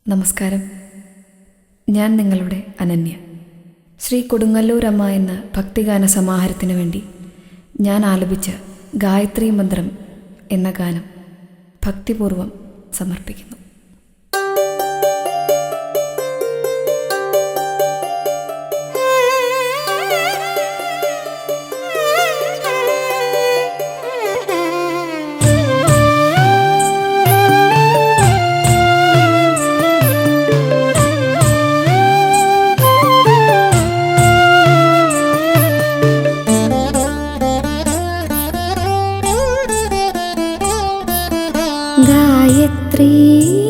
നമസ്കാരം. ഞാൻ നിങ്ങളുടെ അനന്യ. ശ്രീ കൊടുങ്ങല്ലൂരമ്മ എന്ന ഭക്തിഗാന സമാഹാരത്തിനു വേണ്ടി ഞാൻ ആലപിച്ച ഗായത്രി മന്ത്രം എന്ന ഗാനം ഭക്തിപൂർവം സമർപ്പിക്കുന്നു. ഗായത്രീ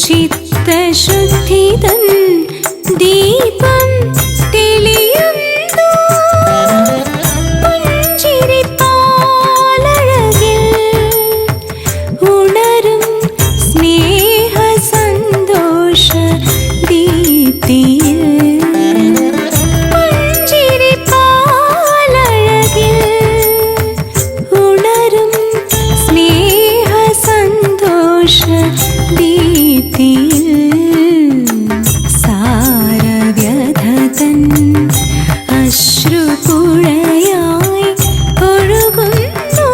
ചിത്തശുദ്ധിതൻ ദീപം തെളിയുന്നു പുഞ്ചിരിപ്പാലഴകിൽ ഉണരും സ്നേഹ സന്തോഷ ദീപ്തിയിൽ പുഞ്ചിരിപ്പാലഴകിൽ ഉണരും സ്നേഹ സന്തോഷ ദീപ്തിയിൽ സാരവ്യഥതൻ അശ്രുപുഴയായി ഒഴുകുന്നു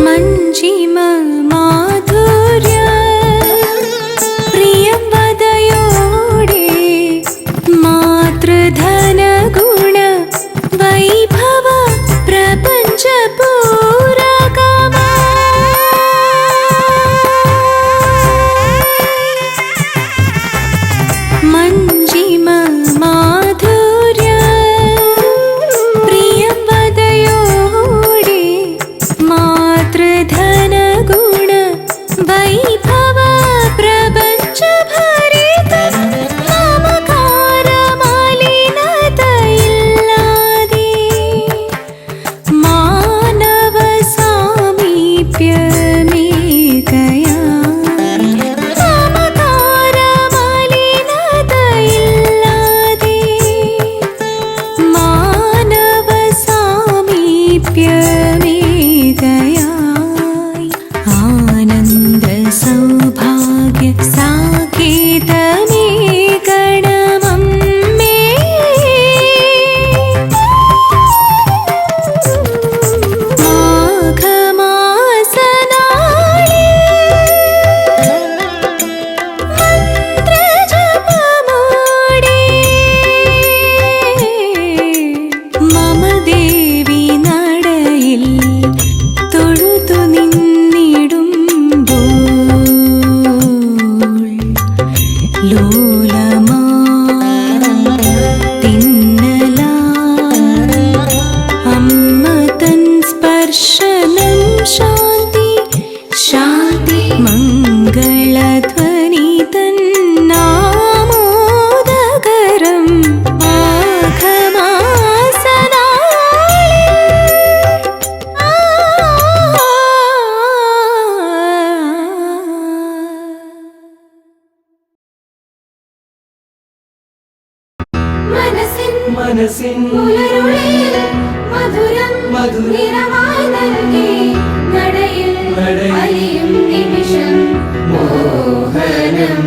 മഞ്ജിമ മാധുര്യ പ്രിയവദയോടെ മാതൃധന ഗുണ വൈഭവ പ്രപഞ്ച മഞ്ജിമ മാധുര്യ പ്രിയവദയോടെ മാതൃധന ഗുണ വൈഭവ പ്രപഞ്ച ഭരിത മമകാര മലിനതയില്ലാതെ മാനവ സാമീപ്യമേകയാ മമകാര മലിനതയില്ലാതെ മാനവ സാമീപ്യമേകയായി ആനന്ദ സൗഭാഗ്യ സാകേതമേ ഗണമമ്മേ മാഘമാസനാളിൽ മന്ത്രജപമോടെ മമ ദേവി നടയിൽ തൊഴുതു നിന്നിടുമ്പോൾ ലോലമാ തിന്നലാ അമ്മ തൻ സ്പർശനം ശാന്തി ശാന്തി മംഗളധ്വനി തൻ നാമോദകരം മനസ്സിൻ പുലരുളിയിൽ മധുരം നിറമായി നൽകി നടയിൽ അലിയും നിമിഷം മോഹനം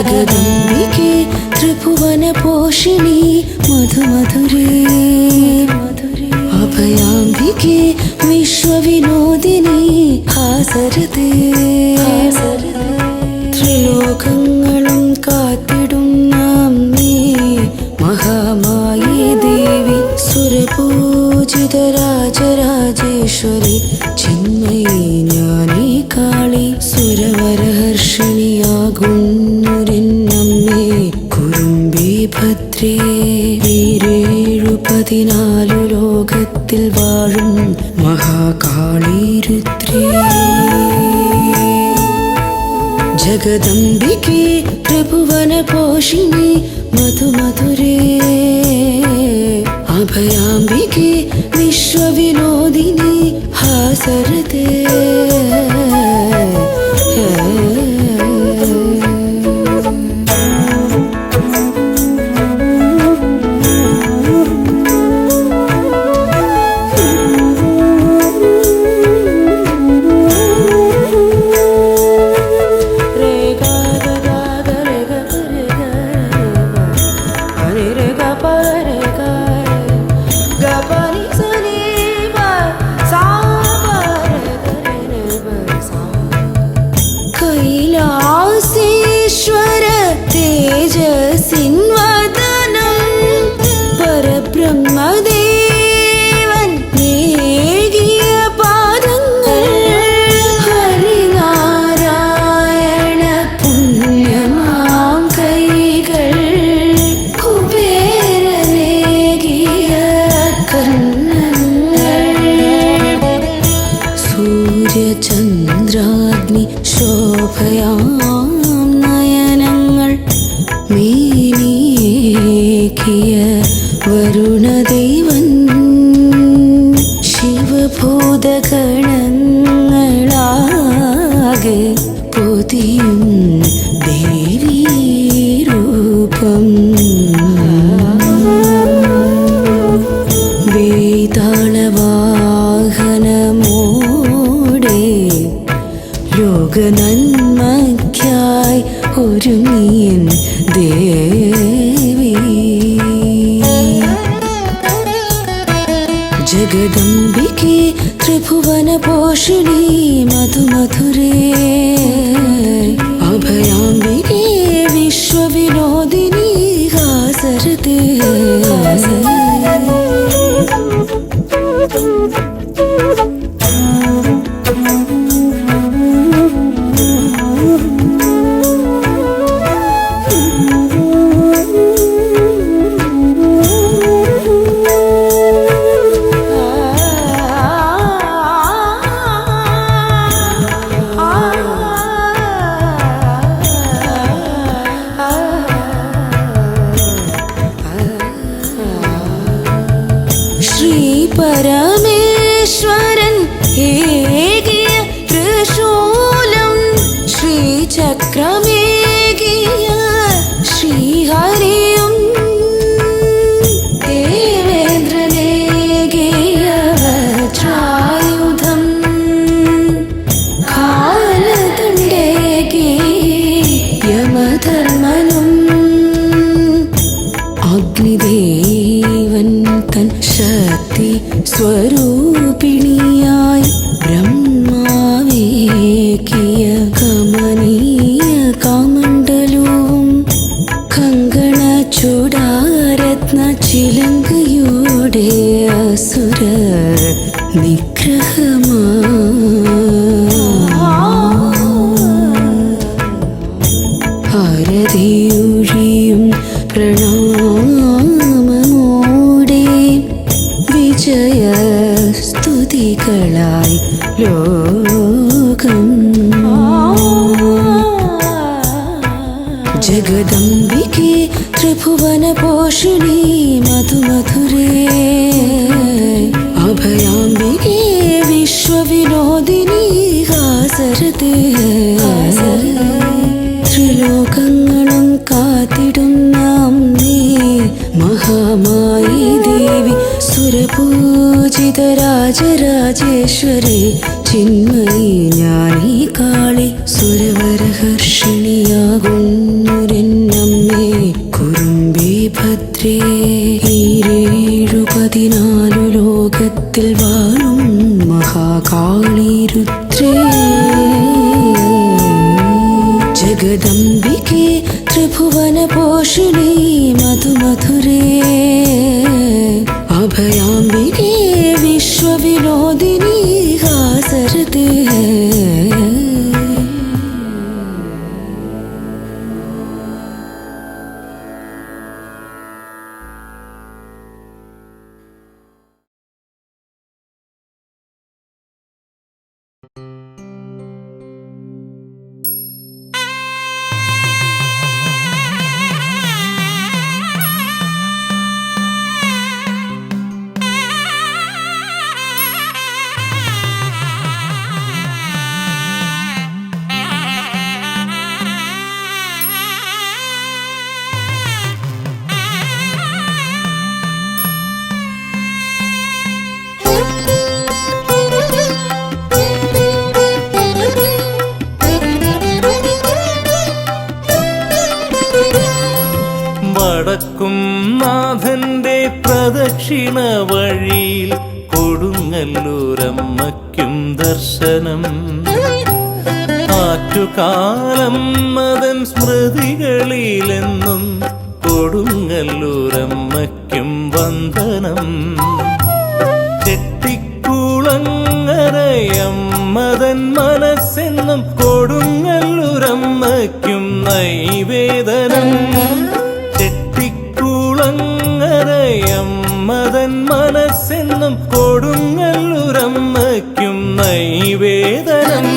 ജഗദംബികേ ത്രിഭുവന പോഷിണി മധുമധുരേ അഭയാംബികേ വിശ്വവിനോദിനി ഹാസരതേ ത്രിലോകങ്ങളും കാത്തിടുന്ന അമ്മേ മഹാമായി ദേവി സുരപൂജിത രാജരാജേശ്വരി ചിന്മയി ജ്ഞാനി കാളി സുരവരഹർഷിണിയാകുന്നൊരെന്നമ്മേ കുറുമ്പി ഭദ്രേ വീരേഴു 14 ലോകത്തിൽ വാഴും മഹാകാളി രുദ്രേ ജഗദംബികേ ത്രിഭുവന പോഷിണി മധുമധുരേ അഭയാംബികേ വിശ്വവിനോദിനി ഹാസരതേ കൈലാസേശ്വര തേജസിൻവദനം പരബ്രഹ്മദേവൻ നേകിയ പാദങ്ങൾ ഹരിനാരായണ പുണ്യമാം കൈകൾ കുബേരനേകിയ കർണങ്ങൾ സൂര്യചന്ദ്രാഗ്നി ശോഭയാം നയനങ്ങൾ മേനിയേകിയ വരുണദേവൻ ശിവഭൂതഗണങ്ങളാകെ പൊതിയും ദേവീരൂപം വേതാളവാഹനമോടെ ലോകനന്മയ്ക്കായി ഒരുങ്ങിയൻ ദേവി ജഗദംബികേ ത്രിഭുവന പോഷിണി മധുമധുരേ അഭയാംബികേ വിശ്വവിനോദിനി ഹാസരതേ പരമേശ്വരൻ ഏകിയ ത്രിശൂലം ശ്രീചക്രമേകിയ ശ്രീഹരിയും ദേവേന്ദ്രനേകിയ വജ്രായുധം കാലദണ്ഡേകി യമധർമ്മനും അഗ്നിദേവൻ തൻ ശക്തി സ്വരൂപിണിയായി ബ്രഹ്മാവേകിയ കമനീയ കാമണ്ഡലവും കങ്കണ ചൂടാരത്ന ചിലങ്കയോടെ അസുര നിഗ്രഹമാ ആരതിയൊഴിയും പ്രണാമമോടെ വിജയ സ്തുതികളായി ലോകം ജഗദംബികേ ത്രിഭുവന പോഷിണി മധുമധുരേ അഭയാംബികേ വിശ്വവിനോദിനി ഹാസരതേ ത്രിലോകങ്ങളും കാത്തിടുന്ന അമ്മേ മഹാമായി ദേവി സുരപൂജിത രാജരാജേശ്വരി ചിന്മയി ജ്ഞാനി കാളി സുരവരഹർഷിണിയാകുന്നൊരു ഭദ്രേ ഈരേഴു 14 ലോകത്തിൽ വാഴും മഹാകാളി രുദ്രേ ജഗദംബികേ ത്രിഭുവന പോഷിണി മധുമധുരേ അഭയാംബികേ വിശ്വവിനോദിനി ഹാസരതേ വടക്കും നാഥന്റെ പ്രദക്ഷിണ വഴിയിൽ കൊടുങ്ങല്ലൂരമ്മയ്ക്കും ദർശനം. ആറ്റുകാലം മതൻ സ്മൃതികളിലെന്നും കൊടുങ്ങല്ലൂരമ്മയ്ക്കും വന്ദനം. ചെട്ടിക്കുളങ്ങരയമ്മതൻ മനസ്സെന്നും കൊടുങ്ങല്ലൂരമ്മയ്ക്കും നൈവേദനം. ചെട്ടിക്കുളങ്ങരയമ്മതൻ മനസ്സെന്നും കൊടുങ്ങല്ലൂരമ്മയ്ക്കും നൈവേദനം.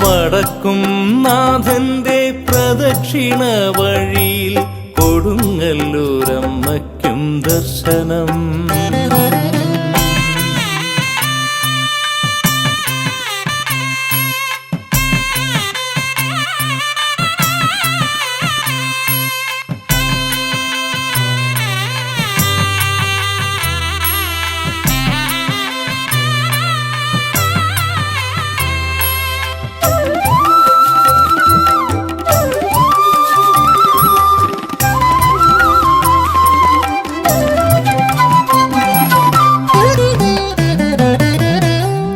വടക്കും നാഥന്റെ പ്രദക്ഷിണ വഴിയിൽ കൊടുങ്ങല്ലൂരമ്മയ്ക്കും ദർശനം.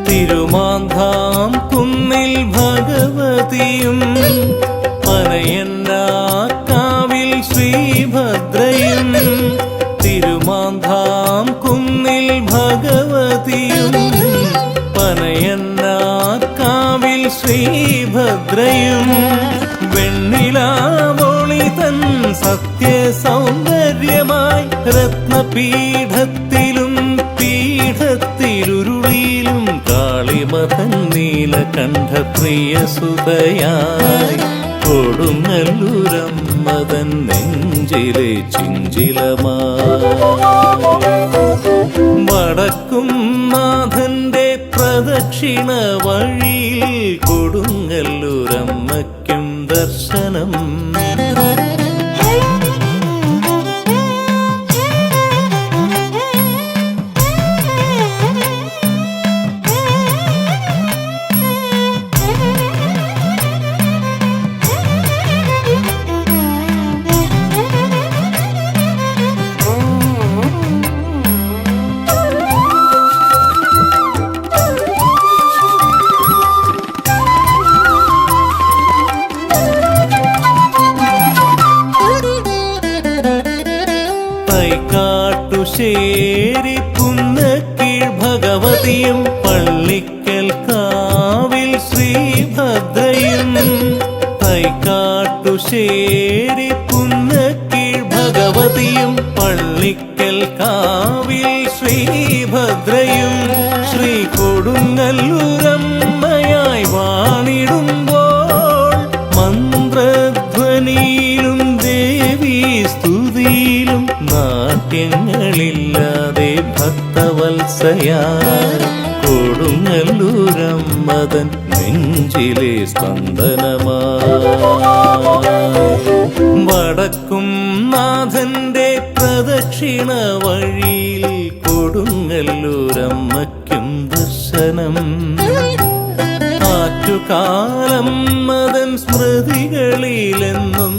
തിരുമാന്ധാം കുന്നിൽ ഭഗവതിയും പനയന്നാക്കാവിൽ ശ്രീഭദ്രയും. തിരുമാന്ധാം കുന്നിൽ ഭഗവതിയും പനയന്നാക്കാവിൽ ശ്രീഭദ്രയും. വെണ്ണിലാവോളി തൻ സത്യസൗന്ദര്യമായി രത്നപീഠത്തിലും പീഠത്തിലുരുളിയിലും കാളിമതൻ നീലകണ്ഠ പ്രിയസുതയായി കൊടുങ്ങല്ലൂരമ്മതൻ നെഞ്ചിലെ ചിഞ്ചിലമായി. വടക്കും നാഥന്റെ പ്രദക്ഷിണ വഴിയിൽ കൊടുങ്ങല്ലൂരമ്മയ്ക്കും ദർശനം. തൈക്കാട്ടുശ്ശേരി പുന്നക്കീഴ് ഭഗവതിയും പള്ളിക്കൽ കാവിൽ ശ്രീഭദ്രയും. തൈക്കാട്ടുശ്ശേരി പുന്നക്കീഴ് ഭഗവതിയും പള്ളിക്കൽ കാവിൽ ശ്രീഭദ്രയും. ശ്രീ കൊടുങ്ങല്ലൂരമ്മയായി വാണിടുമ്പോൾ മന്ത്രധ്വനിയിലും ദേവീ സ്തുതിയിലും നാട്യങ്ങളില്ലാതെ ഭക്തവത്സയായി കൊടുങ്ങല്ലൂരമ്മതൻ നെഞ്ചിലെ സ്പന്ദനമായി. വടക്കും നാഥന്റെ പ്രദക്ഷിണ വഴിയിൽ കൊടുങ്ങല്ലൂരമ്മയ്ക്കും ദർശനം. ആറ്റുകാലം മതൻ സ്മൃതികളിലെന്നും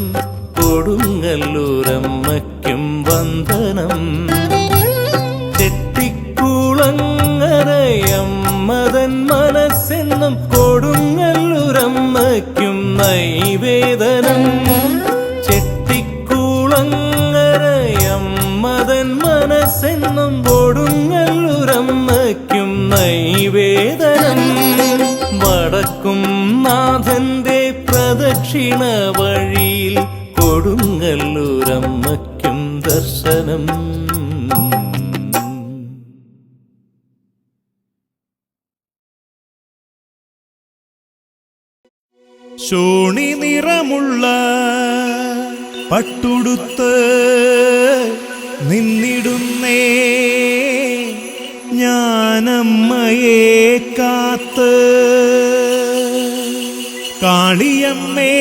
കൊടുങ്ങല്ലൂരമ്മയ്ക്കും വന്ദനം. ചെട്ടിക്കുളങ്ങരയമ്മതൻ മനസ്സെന്നും കൊടുങ്ങല്ലൂരമ്മയ്ക്കും നൈവേദനം. ചെട്ടിക്കുളങ്ങരയമ്മതൻ മനസ്സെന്നും കൊടുങ്ങല്ലൂരമ്മയ്ക്കും നൈവേദനം. വടക്കും നാഥന്റെ പ്രദക്ഷിണ വഴിയിൽ കൊടുങ്ങല്ലൂരമ്മയ്ക്കും ദർശനം. ശോണി നിറമുള്ള പട്ടുടുത്ത് നിന്നിടുന്നേ ഞാനമ്മയെ കാത്ത്. കാളിയമ്മേ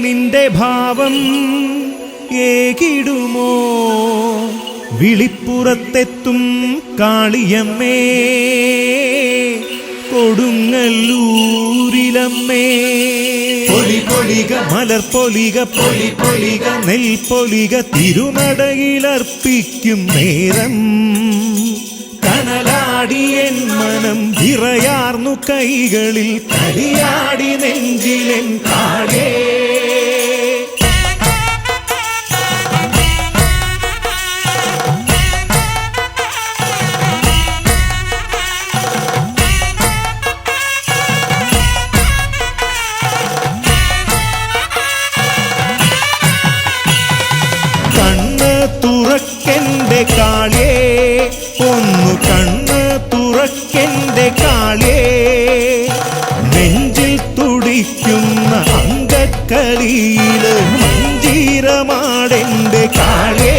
നിന്റെ ഭാവം ഏകിടുമോ വിളിപ്പുറത്തെത്തും കാളിയമ്മേ കൊടുങ്ങല്ലൂരിലമ്മേ. പൊലിപൊലിക മലർപ്പൊലിക പൊലിപൊലിക നെൽപ്പൊലിക തിരുനടയിലർപ്പിക്കും നേരം കനലാടിയൻ മനം വിറയാർന്നു കൈകളിൽ കളിയാടി നെഞ്ചിലെൻ കാടേ. തുറക്കെന്റെ കാളേ ഒന്നു കണ്ണ് തുറക്കെന്റെ കാളേ. നെഞ്ചിൽ തുടിക്കുന്ന അങ്കക്കളിയില് മഞ്ചീരമാടെന്റെ കാളേ.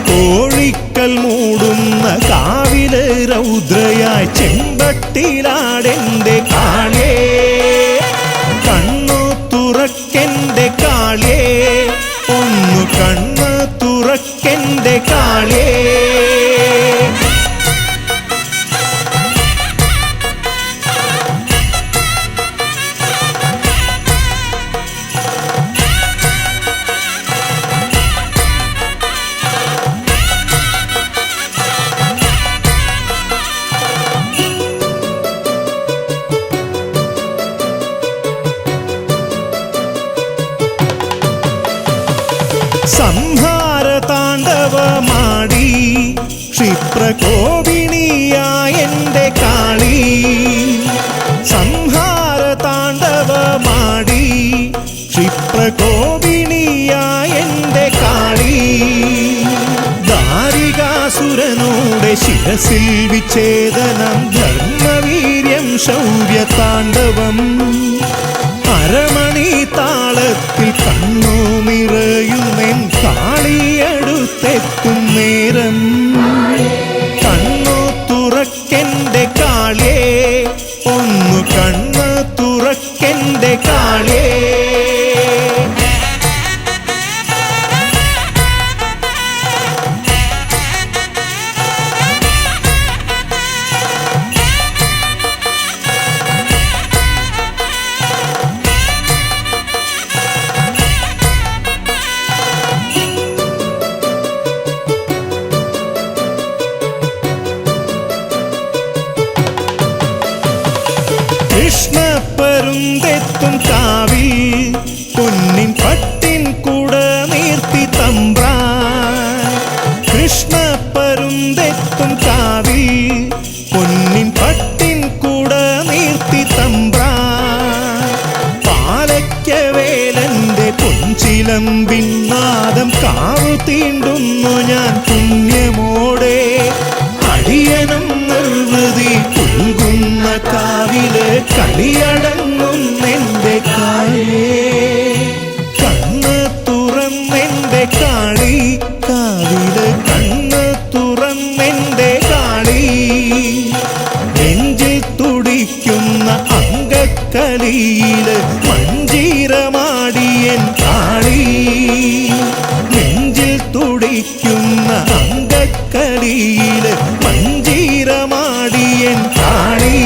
കോഴിക്കൽ മൂടുന്ന കാവില് രൗദ്രയായി ചെമ്പട്ടിലാടെന്റെ കാളേ. കണ്ണു തുറക്കെന്റെ കാളേ ഒന്നു കണ്ണ് തുറക്കെന്റെ കാളേ. സംഹാര താണ്ഡവമാടി ക്ഷിപ്രകോപിണിയായെന്റെ കാളി. സംഹാര താണ്ഡവമാടി ക്ഷിപ്രകോപിണിയായെന്റെ കാളി. ദാരികാസുരനോടെ ശിരസിൽ വിച്ഛേദനം ധർമ്മവീര്യം ശൗര്യതാണ്ഡവം. അരമണി താളത്തിൽ കണ്ണു നിറയുന്നെൻ കാളിയടുത്തെത്തും നേരം. കണ്ണു തുറക്കെന്റെ കാളേ ഒന്നു കണ്ണ് തുറക്കെന്റെ കാളേ. കൃഷ്ണപ്പരുന്തെത്തും കാവിൽ പൊന്നിൻ പട്ടിൻ കൂട നീർത്തി തമ്പ്രാൻ. കൃഷ്ണപ്പരുന്തെത്തും കാവിൽ പൊന്നിൻ പട്ടിൻ കൂട നീർത്തി തമ്പ്രാൻ. പാലയ്ക്കവേലന്റെ പൊൻചിലമ്പിൻ നാദം കാവു തീണ്ടുന്നു ഞാൻ പുണ്യമോടെ. അടിയനും നിർവൃതി പുൽകുന്ന കാവില് കളിയടങ്ങുന്നെന്റെ കാളേ. കണ്ണ് തുറന്നെന്റെ കാളി കാവില് കണ്ണ് തുറന്നെന്റെ കാളി. നെഞ്ചിൽ തുടിക്കുന്ന അങ്കക്കളിയില് മഞ്ചീരമാടിയൻ കാളി. നെഞ്ചിൽ തുടിക്കുന്ന അങ്കക്കളിയില് മഞ്ചീരമാടിയൻ കാളി.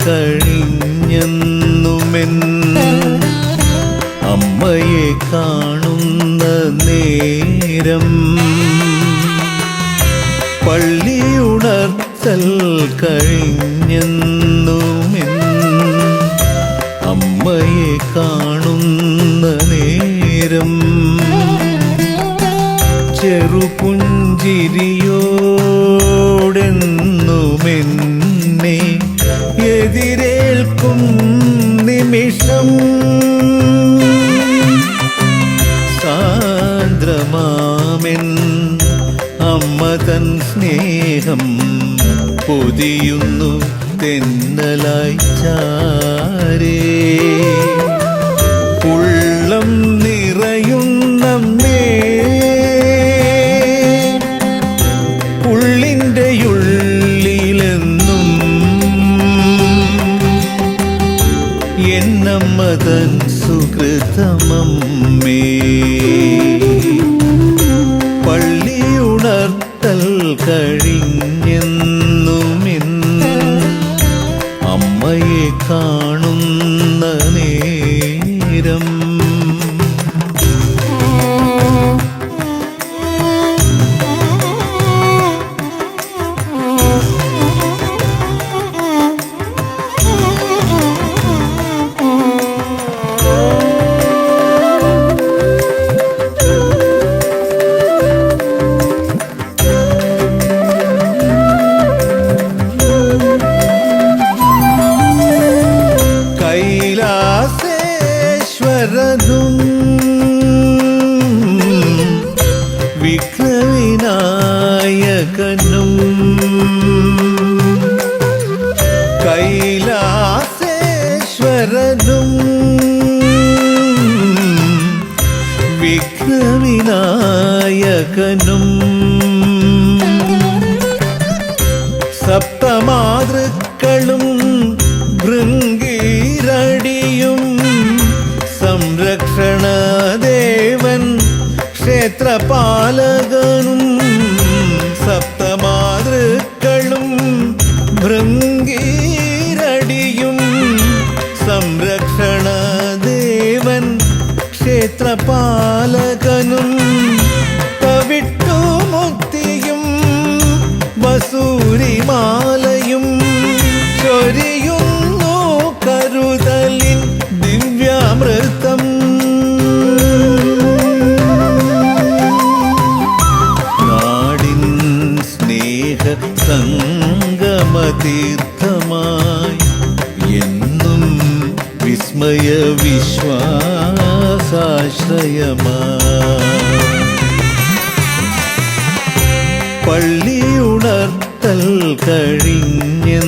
കഴിഞ്ഞെന്നുമെൻ അമ്മയെ കാണുന്ന നേരം പള്ളിയുണർത്തൽ കഴിഞ്ഞെന്നുമെൻ അമ്മയെ കാണുന്ന നേരം ചെറുപുഞ്ചിരിയോടെന്നുമെന്നെ എതിരേൽക്കും നിമിഷം സാന്ദ്രമാമെൻ അമ്മ തൻ സ്നേഹം പൊതിയുന്നു തെന്നലായി ചാരേ ഉള്ളം നിറയുന്നമ്മേ ഉള്ളിൻ്റെ ഉള്ളിലെന്നും എന്നമ്മ തൻ സുകൃതമമ്മേ പള്ളിയുണർത്തൽ കഴിഞ്ഞെന്നുമെൻ അമ്മയെ കാണുന്ന നേരം കൈലാസേശ്വരനും വിഘ്നവിനായകനും കൈലാസേശ്വരനും വിഘ്നവിനായകനും സപ്തമാതൃക്കളും ഭൃംഗീരടിയും സംരക്ഷണദേവൻ ക്ഷേത്രപാലകനും സപ്തമാതൃക്കളും ഭൃംഗീരടിയും സംരക്ഷണദേവൻ ക്ഷേത്രപാലകനും തവിട്ടുമുക്തിയും വസൂരിമാലയും ചൊരിയുന്നു കരുതലിൻ ദിവ്യാമൃതം നാടിൻ സ്നേഹ സംഗമതീർത്ഥമായി എന്നും വിസ്മയ വിശ്വാസാശ്രയമായി പള്ളിയുണർത്തൽ കഴിഞ്ഞെന്നുമെൻ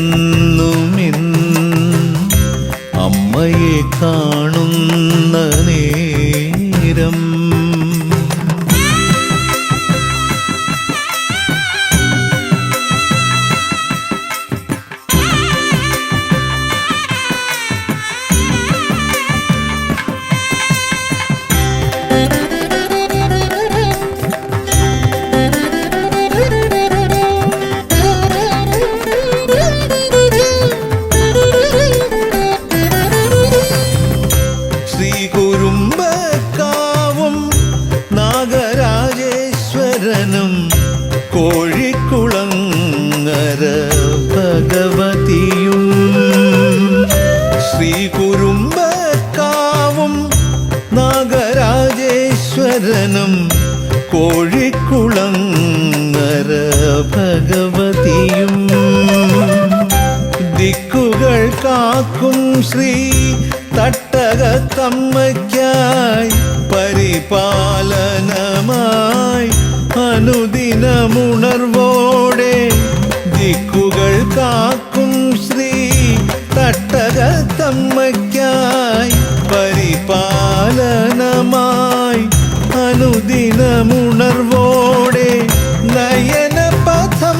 അമ്മയെ കാണുന്ന നേരം ശ്രീകുരുമ്പക്കാവും നാഗരാജേശ്വരനും കോഴിക്കുളങ്ങര ഭഗവതിയും ശ്രീകുരുമ്പക്കാവും നാഗരാജേശ്വരനും കോഴിക്കുളങ്ങര ഭഗവതിയും ദിക്കുകൾ കാക്കും ശ്രീ തട്ടകത്തമ്മയ്ക്കായി പരിപാലനമായി അനുദിനമുണർവോടെ ദിക്കുകൾ കാക്കും ശ്രീ തട്ടകത്തമ്മയ്ക്കായി പരിപാലനമായി അനുദിനമുണർവോടെ നയനപഥം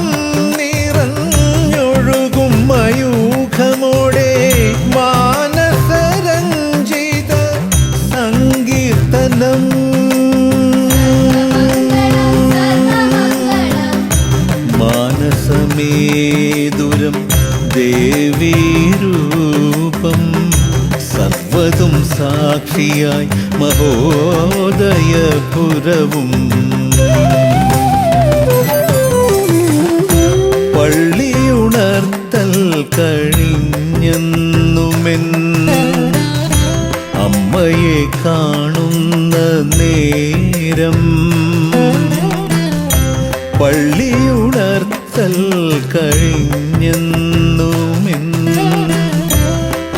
നിറഞ്ഞൊഴുകും മയൂഖമോടെ മാനസരഞ്ജിത സങ്കീർത്തനം മാനസമേതുരം ദേവീരൂ സർവതും സാക്ഷിയായി മഹോദയപുരവും പള്ളിയുണർത്തൽ കഴിഞ്ഞെന്നുമെൻ അമ്മയെ കാണുന്ന നേരം പള്ളിയുണർത്തൽ കഴിഞ്ഞെന്നുമെൻ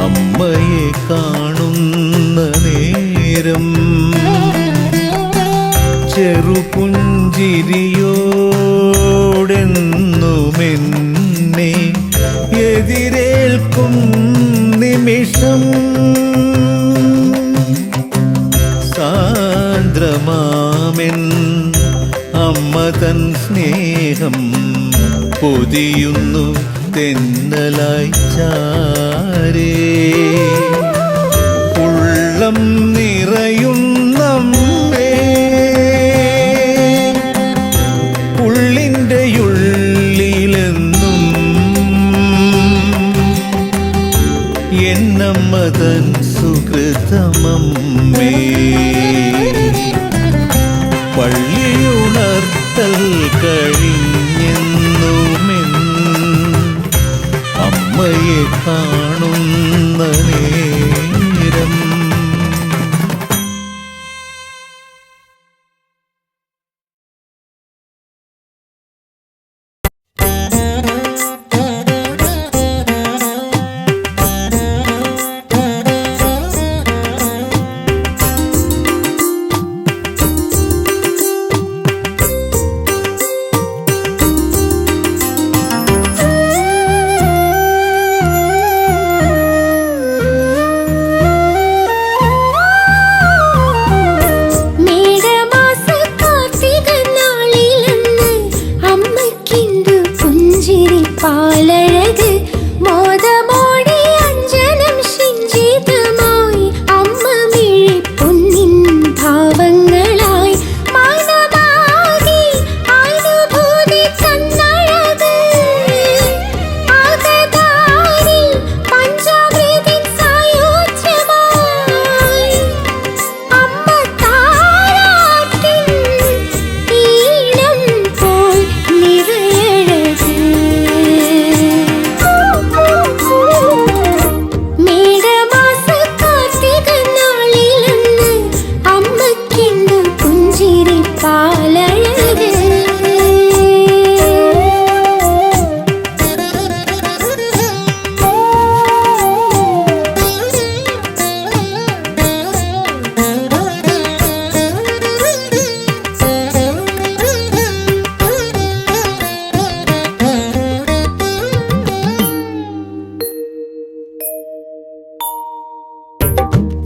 അമ്മയെ കാണുന്ന നേരം ചെറുപുഞ്ചിരിയോടെന്നുമെന്നെ എതിരേൽക്കും നിമിഷം സാന്ദ്രമാമെൻ അമ്മ തൻ സ്നേഹം പൊതിയുന്നു തെന്നലായി ചാരേ ഉള്ളം നിറയുന്നമ്മേ ഉള്ളിൻ്റെ ഉള്ളിലെന്നും എന്നമ്മ തൻ സുകൃതമമ്മേ പള്ളിയുണർത്തൽ കഴിഞ്ഞെന്നുമെൻ അമ്മയെ കാണുന്ന നേരം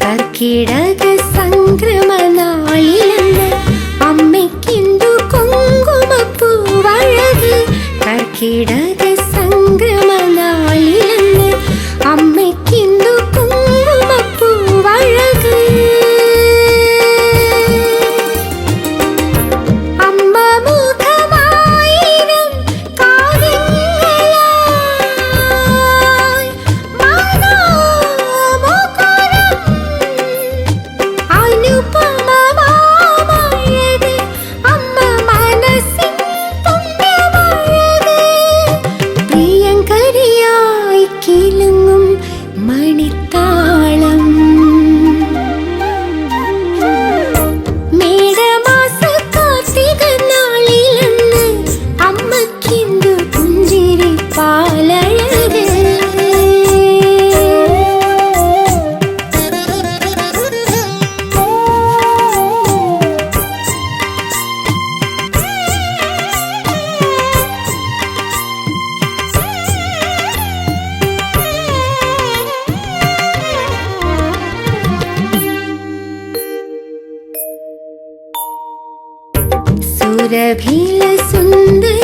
കർക്കിടക സംക്രമനാളിലെന്ന് അമ്മയ്ക്കിന്തു കുങ്കുമപ്പൂവഴക് കർക്കിടക സംക്രമനാളിലെന്ന് അമ്മയ്ക്കിന്തു കുങ്കുമപ്പൂവഴക് അമ്മ മുഖമായിരം കാവ്യങ്ങളായി മനോമുകുരം അനുപമമാമഴക് അമ്മ മനസ്സിൻ പുണ്യമഴക് പ്രിയങ്കരിയായി കിലുങ്ങും മണിത്താളം മേടമാസ കാർത്തിക നാളിലെന്ന് അമ്മയ്ക്കിന്തു പുഞ്ചിരി പാലഴക് സുരഭില സുന്ദരനാദമായി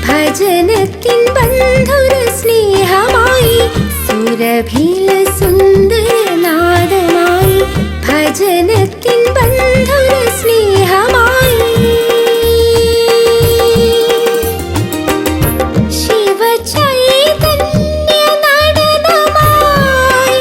ഭജനത്തിൻ ബന്ധുര സ്നേഹമായി സുരഭില സുന്ദരനാദമായി ഭജനത്തിൻ ബന്ധുര സ്നേഹമായി ശിവചൈതന്യ നടനമായി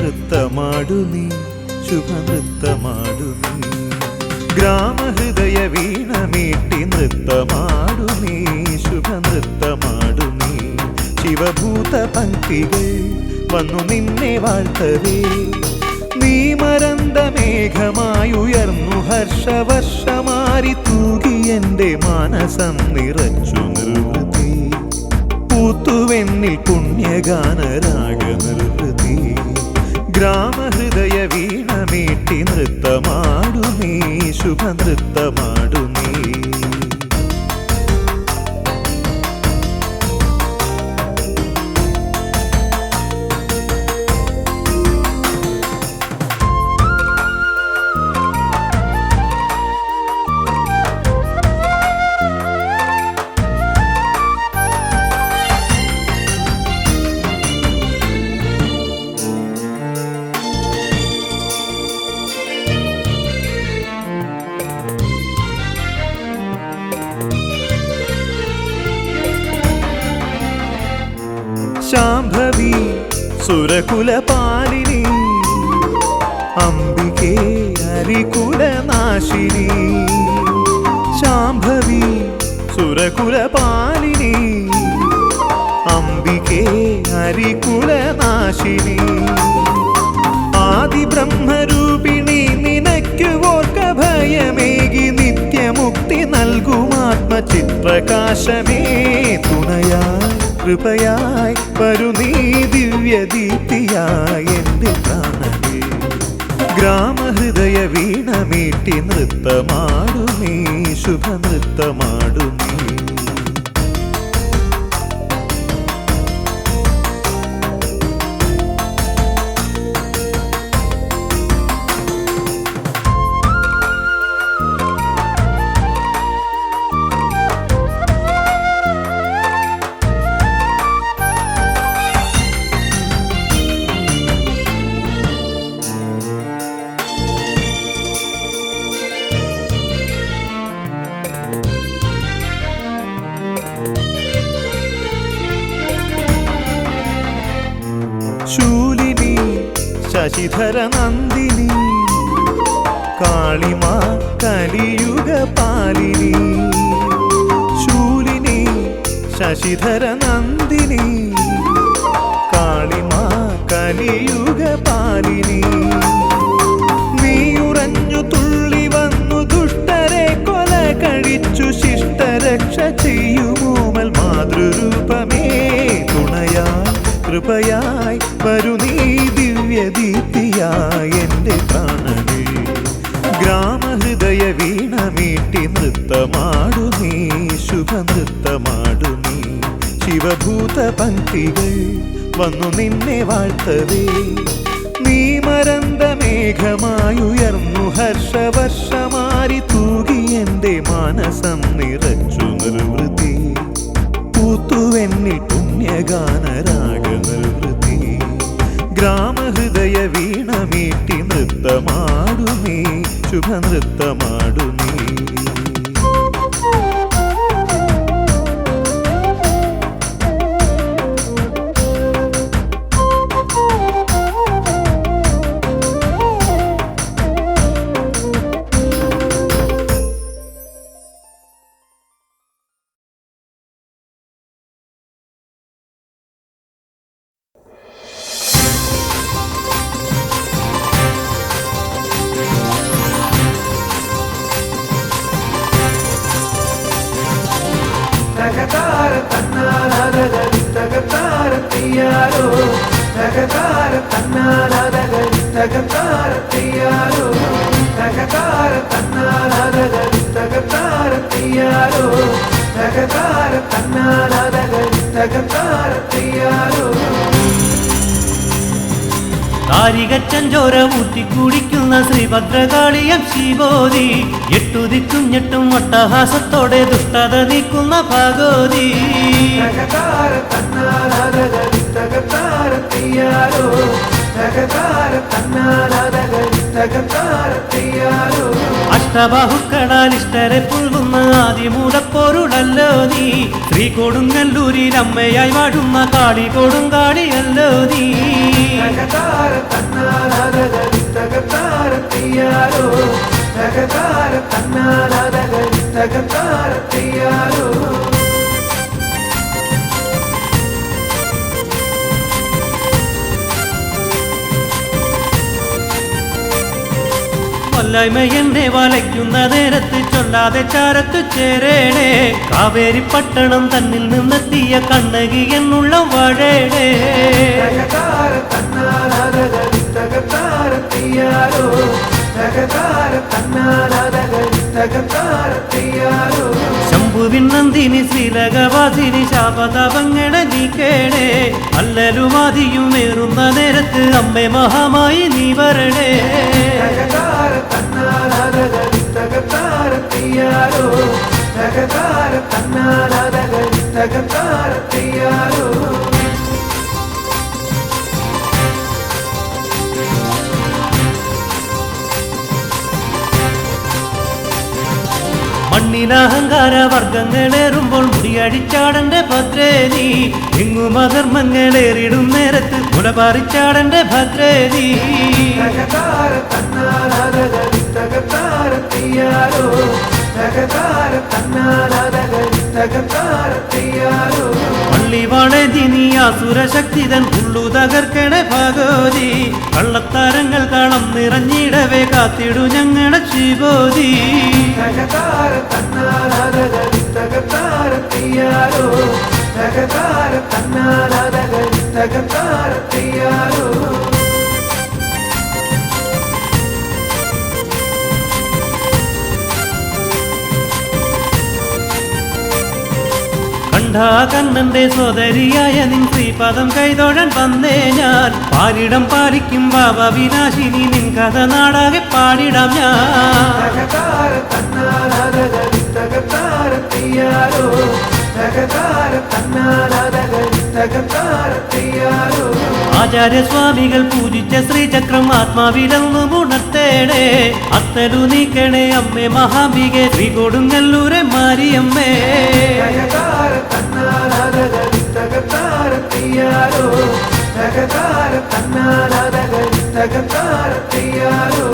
നൃത്തമാടു നീ, ശുഭനൃത്തമാടു നീ. ഗ്രാമഹൃദയ വീണ മീട്ടി നൃത്തമാടു നീ, ശുഭനൃത്തമാടു നീ. ശിവഭൂത പങ്ക്തികൾ വന്നു നിന്നെ വാഴ്ത്തവേ, നീ മരന്ത മേഘമായുയർന്നു ഹർഷവർഷമാരി തൂകി എൻ്റെ മാനസം നിറച്ചു നിർവൃതി. പൂത്തുവെന്നിൽ പുണ്യഗാനരാഗ നിർവൃതി. ഗ്രാമഹൃദയ വീണ മീട്ടി നൃത്തമാടു നീ, ശുഭനൃത്തമാടു നീ. ശാംഭവി സുരകുലപാലിനി, അംബികേ ഹരികുലനാശിനി. ശാംഭവി സുരകുലപാലിനി, അംബികേ ഹരികുലനാശിനി. ആദിബ്രഹ്മരൂപിണി നിനക്കു ഓർക്ക ഭയമേകി നിത്യമുക്തി നൽകുമാത്മചിത്രകാശമേ. തുണയായി കൃപയായി വരു നീ ദിവ്യദീപ്തിയായി എൻ്റെ പ്രാണനേ. ഗ്രാമഹൃദയ വീണ മീട്ടി നൃത്തമാടു നീ, ശുഭനൃത്തമാടു നീ. ശൂലിനി ശശിധര നന്ദിനി, കാളിമാ കലിയുഗ പാലിനി. ശൂലിനി ശശിധര നന്ദിനി, കാളിമാ കലിയുഗ പാലിനി. നീയുറഞ്ഞു തുള്ളി വന്നു ദുഷ്ടരെ കൊല കഴിച്ചു ശിഷ്ടരക്ഷ ചെയ്യുമോമൽ മാതൃരൂപമേ. തുണയായി കൃപയായി വരു നീ ദിവ്യദീപ്തിയായി എൻ്റെ പ്രാണനേ. ഗ്രാമഹൃദയ വീണ മീട്ടി നൃത്തമാടു നീ, ശുഭനൃത്തമാടു നീ. ശിവഭൂത പങ്ക്തികൾ വന്നു നിന്നെ വാഴ്ത്തവേ, നീ മരന്ത മേഘമായുയർന്നു ഹർഷവർഷമാരി തൂകി എൻ്റെ മാനസം നിറച്ചു നിർവൃതി. പൂത്തുവെന്നിൽ പുണ്യഗാനരാഗ നിർവൃതി. ഗ്രാമഹൃദയ വീണ മീട്ടി നൃത്തമാടു നീ, ശുഭനൃത്തമാടു നീ. തകതാര തന്നാലതകരി തകതാര തീയാരോ, തകതാര തന്നാലതകരി തകതാര തീയാരോ, തകതാര തന്നാലതകരി തകതാര തീയാരോ, തകതാര തന്നാലതകരി തകതാര തീയാരോ. കാരികച്ചഞ്ചോര ഊറ്റി കുടിക്കുന്ന ശ്രീഭദ്രകാളിയം ശിവോതി, എട്ടുദിക്കും ഞെട്ടും അട്ടഹാസത്തോടെ ദുഷ്ടത നീക്കുന്ന ഭാഗോതി. തകതാര തന്നാലതകരി തകതാര തീയാരോ, തകതാര തന്നാലതകരി തകതാര തീയാരോ. അഷ്ടബാഹുക്കളാൽ ഇഷ്ടരെ പുൽകുന്ന ആദിമൂടപ്പൊരുളല്ലോ നീ. ശ്രീ കൊടുങ്ങല്ലൂരിൽ അമ്മയായി വാഴുന്ന കാളി കൊടുങ്കാളിയല്ലോ നീ. തകതാര തന്നാലാതകരി തകതാരത്തിയാരോ തകതാര തന്നാലാതകരി തകതാരത്തിയാരോ. വല്ലായ്മ എന്നെ വലയ്ക്കുന്ന നേരത്ത് ചൊല്ലാതെ ചാരത്തു ചേരേണേ. കാവേരി പട്ടണം തന്നിൽ നിന്നെത്തിയ കണ്ണകി എന്നുള്ള വാഴേണേ. തകതാര തന്നാലാതകരി തകതാരത്തിയാരോ തകതാര തന്നാലാതകരി തകതാരത്തിയാരോ. ശംഭുവിൻ നന്ദിനി ശ്രീലകവാസിനി ശാപതാപങ്ങളെ നീക്കേണേ. അല്ലലുമാതിയുമേറുന്ന നേരത്ത് അമ്മേ മഹാമായി നീ വരണേ. തകതാര തന്നാലാതകരി തകതാരത്തിയാരോ തകതാര തന്നാലാതകരി തകതാരത്തിയാരോ. മണ്ണിലഹങ്കാര വർഗങ്ങളേറുമ്പോൾ മുടിയടിച്ചാടന്റെ ഭദ്രേ നീ. എങ്ങും അധർമ്മങ്ങളേറിടും നേരത്ത് മുലപാറിച്ചാടന്റെ ഭദ്രേ നീ. തകതാര തന്നാലാതകരി തകതാരത്തിയാരോ തകതാര തന്നാലാതകരി തകതാരത്തിയാരോ. പള്ളിവാണേതി നീ അസുരശക്തിതൻ ഉള്ളു തകർക്കണേ ഭഗവതി. കള്ളത്താരങ്ങൾ കളം നിറഞ്ഞിടവേ കാത്തിടു ഞങ്ങളുടെ ശിവോതി. തകതാര തന്നാലാതകരി തകതാരത്തിയാരോ തകതാര തന്നാലാതകരി തകതാരത്തിയാരോ. കണ്ണന്റെ സോദരിയായ നിൻ ശ്രീപദം കൈതൊഴൻ വന്നേ ഞാൻ. പാരിടം പാലിക്കും ബാബ വിനാശിനി നിൻ കഥ നാടാകെ പാടിടാം ഞാൻ. തകതാര തന്നാലാതകരി തകതാരത്തിയാരോ തകതാര തന്നാലാതകരി തകതാരത്തിയാരോ. ആചാര്യസ്വാമികൾ പൂജിച്ച ശ്രീചക്രം ആത്മാവിലൊന്നു ഉണർത്തേണേ. അത്തലു നീക്കണേ അമ്മേ മഹാംബികെ ശ്രീ കൊടുങ്ങല്ലൂരെ മാരിയമ്മേ. തകതാര തന്നാലാതകരി തകതാരത്തിയാരോ തകതാര തന്നാലാതകരി തകതാരത്തിയാരോ.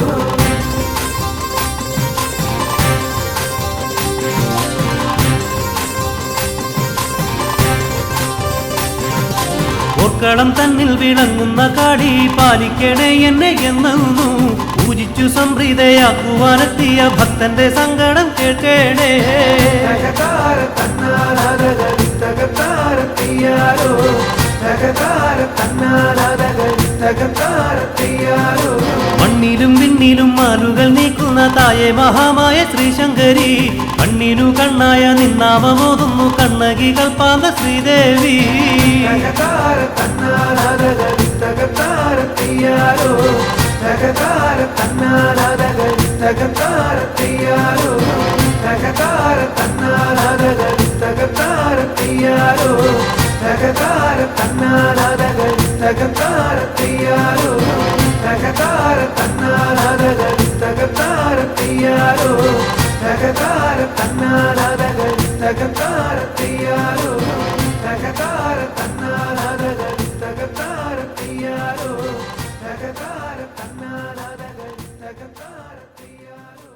ഓർക്കളം തന്നിൽ വിളങ്ങുന്ന കാടി പാലിക്കണേ എന്നെ എന്നു പൂജിച്ചു സംപ്രീതയാക്കുവാനെത്തിയ ഭക്തന്റെ സങ്കടം കേൾക്കണേ. തകതാര തന്നാലാതകരി തകതാരത്തിയാരോ തകതാര തന്നാലാതകരി തകതാരത്തിയാരോ. മണ്ണിലും വിണ്ണിലും മാലുകൾ നീക്കുന്ന തായെ മഹാമായ ശ്രീശങ്കരി. കണ്ണിനു കണ്ണായ നിന്നാമോതുന്നു കണ്ണകി കൽപ്പാന്ത ശ്രീദേവി. തകതാര തന്നാലാതകരി തകതാരത്തിയാരോ തകതാര തന്നാലാതകരി തകതാരത്തിയാരോ. തകതാര തന്നാലാതകരി തകതാരത്തിയാരോ തകതാര തന്നാലാതകരി തകതാരത്തിയാരോ. തകതാര തന്നാലാതകരി തകതാരത്തിയാരോ തകതാര തന്നാലാതകരി തകതാരത്തിയാരോ. തകതാര തന്നാലാതകരി തകതാരത്തിയാരോ തകതാര തന്നാലാതകരി തകതാരത്തിയാരോ.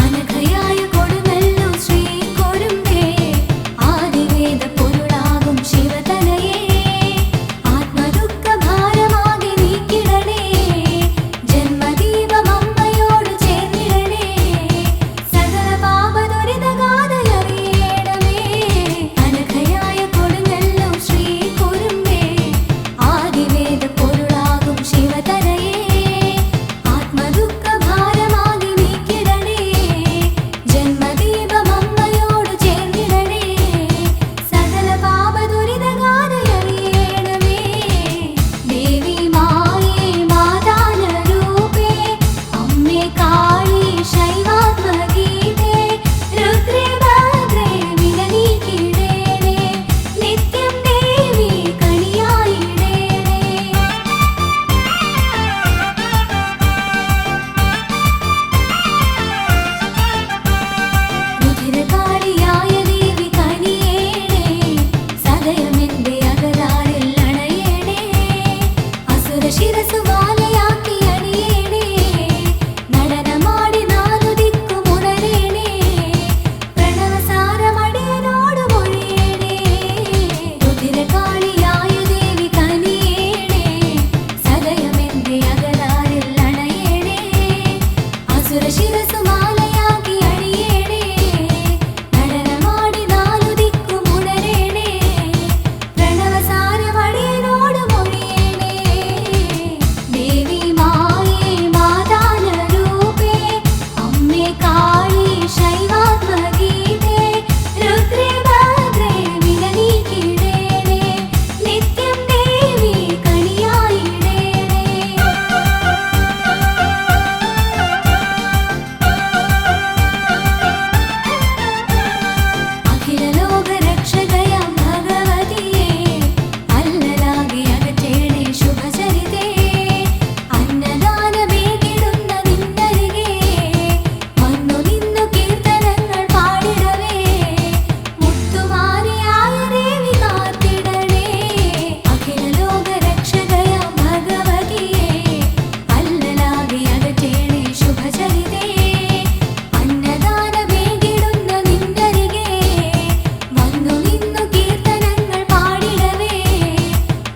അനഘയായ കൊടുങ്ങല്ലൂർ ശ്രീ കൊടുമ്പേ ആദിവേദ പൊരുളാകും ശിവതനയേ. ആത്മദുഃഖ ഭാരമാകെ നീക്കിടണേ. ജന്മദീപം അമ്മയോട് ചേർന്നിടണേ. സകല പാപ ദുരിതഗാഥയറിയണമേ. അനഘയായ കൊടുങ്ങല്ലൂർ ശ്രീ കൊടുമ്പേ ആദിവേദ പൊരുളാകും ശിവതനയേ. ആത്മദുഃഖ ഭാരമാകെ നീക്കിടണേ. ജന്മദീപം അമ്മയോട് ചേർന്നിടണേ. സകല പാപ ദുരിതഗാഥയറിയണമേ. ദേവി മായേ മാതാനരൂപേ അമ്മേ കാളി ശൈവാത്മഗീതേ രുദ്രേ ഭദ്രേ മനസ്സുമാലയാക്കി അടിയേണേ നടനമാടി നാലു ദിക്കും ഉണരേണേ പ്രണവസാരവടിയനോട് മൊഴിയേണേ ദേവി മായേ മാതാന രൂപേ അമ്മേ കാളി ശൈവാത്മഗീതേ രുദ്രേ ഭദ്രേ വിലനീക്കിടേണേ നിത്യം ദേവി കണിയായിടേണേ അഖില ലോക രക്ഷകയാം ഭഗവതിയേ അല്ലലാകെ അകറ്റേണേ ശുഭചരിതേ അന്നദാനമേകിടുന്ന നിന്നരികെ വന്നു നിന്നു കീർത്തനങ്ങൾ പാടിടവേ മുത്തുമാരിയായ ദേവി കാത്തിടണേ അഖില ലോക രക്ഷകയാം ഭഗവതിയേ അല്ലലാകെ അകറ്റേണേ ശുഭചരിതേ അന്നദാനമേകിടുന്ന നിന്നരികെ വന്നു നിന്നു കീർത്തനങ്ങൾ പാടിടവേ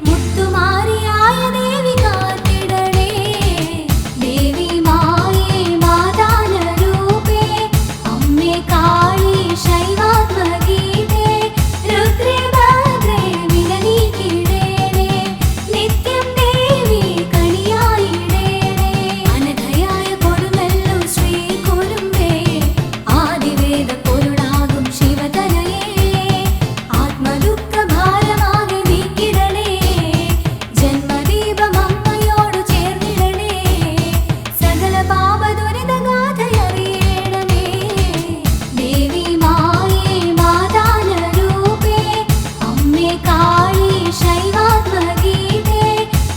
മുത്തുമാരിയായ ദേവി കാത്തിടണേ ദേവി മായേ മാതാന രൂപേ അമ്മേ കാളി ശൈവാത്മഗീതേ രുദ്രേ ഭദ്രേ വിലനീക്കിടേണേ നിത്യം ദേവി കണിയായിടേണേ അനഘയായ കൊടുങ്ങല്ലൂർ ശ്രീ കുരുമ്പേ ആദിവേദ പൊരുളാകും ശിവതനയേ ആത്മദുഃഖ ഭാരമാകെ നീക്കിടണേ ജന്മദീപം അമ്മയോട് ചേർന്നിടണേ സകല പാപ ദുരിതഗാഥയറിയണമേ ദേവി മായേ മാതാന രൂപേ അമ്മേ കാളി ശൈവാത്മഗീതേ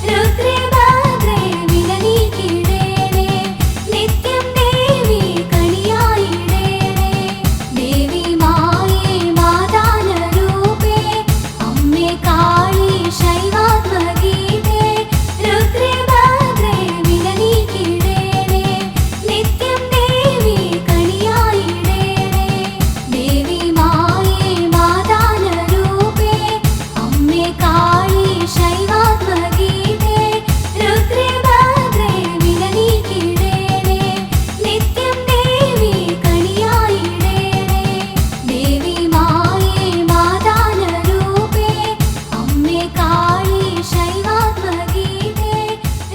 രുദ്രേ ഭദ്രേ വിലനീക്കിടേണേ നിത്യം ദേവി കണിയായിടേണേ ദേവി മായേ മാതാന രൂപേ അമ്മേ കാളി ശൈവാത്മഗീതേ രുദ്രേ ഭദ്രേ വിലനീക്കിടേണേ നിത്യം ദേവി കണിയായിടേണേ ദേവി മായേ മാതാന രൂപേ അമ്മേ കാളി ശൈവാത്മഗീതേ രുദ്രേ ഭദ്രേ വിലനീക്കിടേണേ നിത്യം ദേവി കണിയായിടേണേ ദേവി മായേ മാതാന രൂപേ അമ്മേ കാളി ശൈവാത്മഗീതേ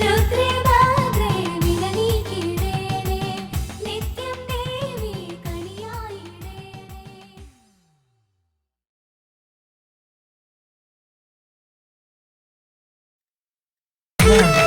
രുദ്രേ ഭദ്രേ വിലനീക്കിടേണേ നിത്യം ദേവി കണിയായിടേണേ